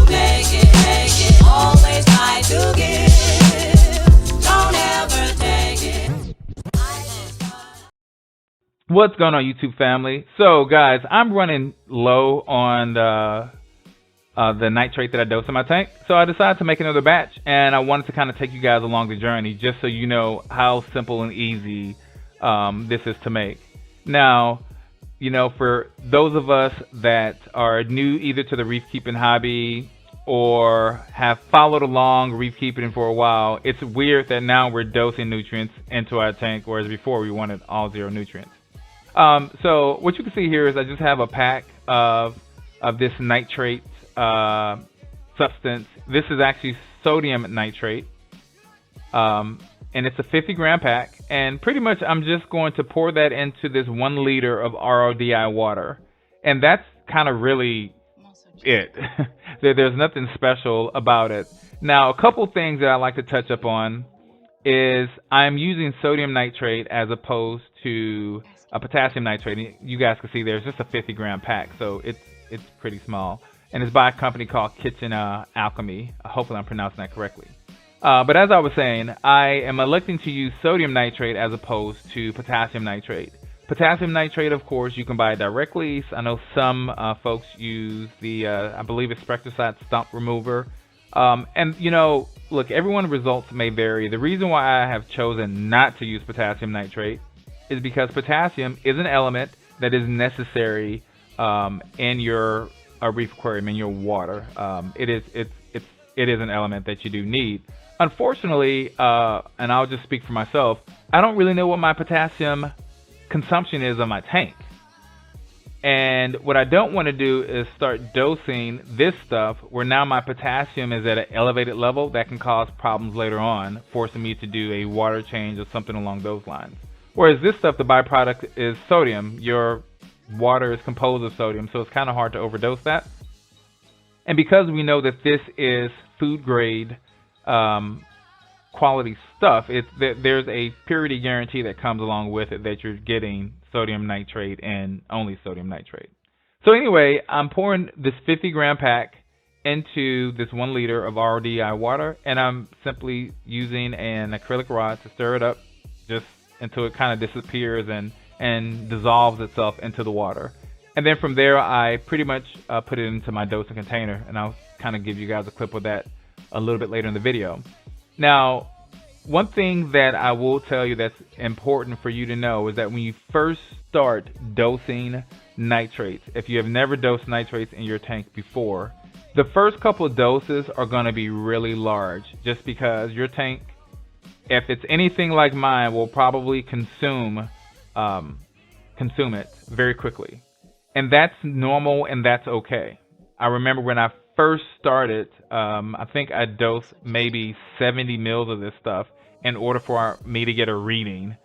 make it. Always try to give. Don't ever take it. What's going on, YouTube family? So, guys, I'm running low on the nitrate that I dose in my tank. So I decided to make another batch, and I wanted to kind of take you guys along the journey just so you know how simple and easy this is to make. Now, you know, for those of us that are new either to the reef keeping hobby or have followed along reef keeping for a while, it's weird that now we're dosing nutrients into our tank, whereas before we wanted all zero nutrients. So what you can see here is I just have a pack of this nitrate substance. This is actually sodium nitrate, and it's a 50-gram pack, and pretty much I'm just going to pour that into this 1 liter of RODI water, and that's kind of really it. There's nothing special about it. Now, a couple things that I like to touch up on is I'm using sodium nitrate as opposed to a potassium nitrate. You guys can see there's just a 50-gram pack, so it's pretty small, and it's by a company called Kitchen Alchemy. Hopefully I'm pronouncing that correctly. But as I was saying, I am electing to use sodium nitrate as opposed to potassium nitrate. Potassium nitrate, of course, you can buy directly. I know some folks use the, I believe it's Spectracide stump remover. And, you know, look, everyone's results may vary. The reason why I have chosen not to use potassium nitrate is because potassium is an element that is necessary in your reef aquarium, in your water. It is an element that you do need. Unfortunately, and I'll just speak for myself, I don't really know what my potassium consumption is on my tank. And what I don't want to do is start dosing this stuff where now my potassium is at an elevated level that can cause problems later on, forcing me to do a water change or something along those lines. Whereas this stuff, the byproduct is sodium. Your water is composed of sodium, so it's kind of hard to overdose that. And because we know that this is food grade quality stuff, there's a purity guarantee that comes along with it that you're getting sodium nitrate and only sodium nitrate. So anyway, I'm pouring this 50-gram pack into this 1 liter of RODI water, and I'm simply using an acrylic rod to stir it up just until it kind of disappears and dissolves itself into the water. And then from there, I pretty much put it into my dosing container, and I'll kind of give you guys a clip of that a little bit later in the video. Now, one thing that I will tell you that's important for you to know is that when you first start dosing nitrates, if you have never dosed nitrates in your tank before, the first couple of doses are going to be really large, just because your tank, if it's anything like mine, will probably consume it very quickly. And that's normal, and that's okay. I remember when I first started, I think I dosed maybe 70 mils of this stuff in order for me to get a reading.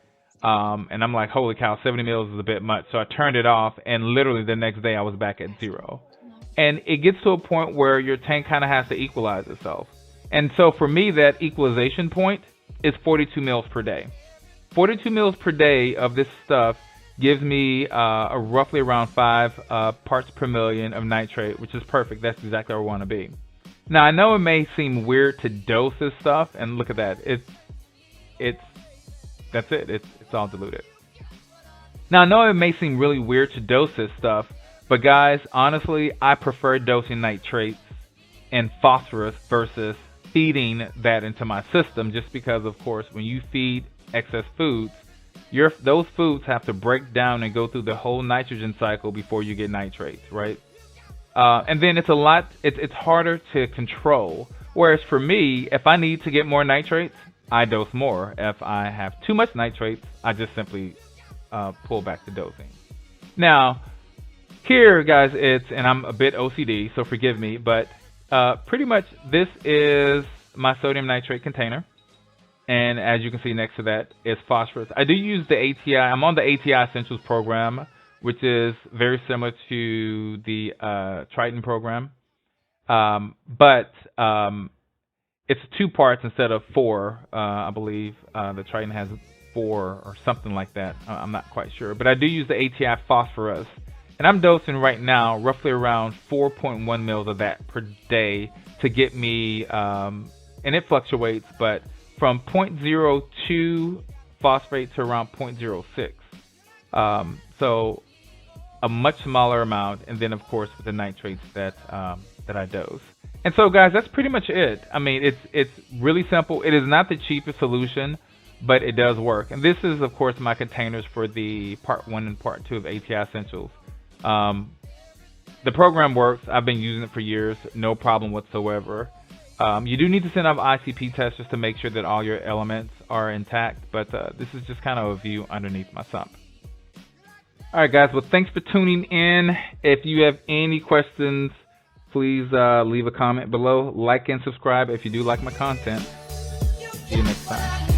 And I'm like, holy cow, 70 mils is a bit much. So I turned it off, and literally the next day I was back at 0. And it gets to a point where your tank kind of has to equalize itself. And so for me, that equalization point is 42 mils per day. 42 mils per day of this stuff gives me roughly around 5 parts per million of nitrate, which is perfect. That's exactly where I want to be. Now, I know it may seem weird to dose this stuff, and look at that. That's it. It's all diluted. Now, I know it may seem really weird to dose this stuff, but guys, honestly, I prefer dosing nitrates and phosphorus versus feeding that into my system, just because, of course, when you feed excess foods, those foods have to break down and go through the whole nitrogen cycle before you get nitrates, right? And then it's harder to control. Whereas for me, if I need to get more nitrates, I dose more. If I have too much nitrates, I just simply pull back the dosing. Now, here, guys, and I'm a bit OCD, so forgive me, but pretty much this is my sodium nitrate container. And as you can see next to that is phosphorus. I do use the ATI. I'm on the ATI Essentials program, which is very similar to the Triton program. But it's 2 parts instead of 4. I believe the Triton has 4 or something like that. I'm not quite sure. But I do use the ATI phosphorus. And I'm dosing right now roughly around 4.1 mils of that per day to get me, and it fluctuates, but from 0.02 phosphate to around 0.06. So a much smaller amount, and then of course with the nitrates that I dose. And so guys, that's pretty much it. I mean, it's really simple. It is not the cheapest solution, but it does work. And this is of course my containers for the part 1 and part 2 of ATI Essentials. The program works. I've been using it for years, no problem whatsoever. You do need to send off ICP tests just to make sure that all your elements are intact, but this is just kind of a view underneath my sump. Alright guys, well thanks for tuning in. If you have any questions, please leave a comment below. Like and subscribe if you do like my content. See you next time.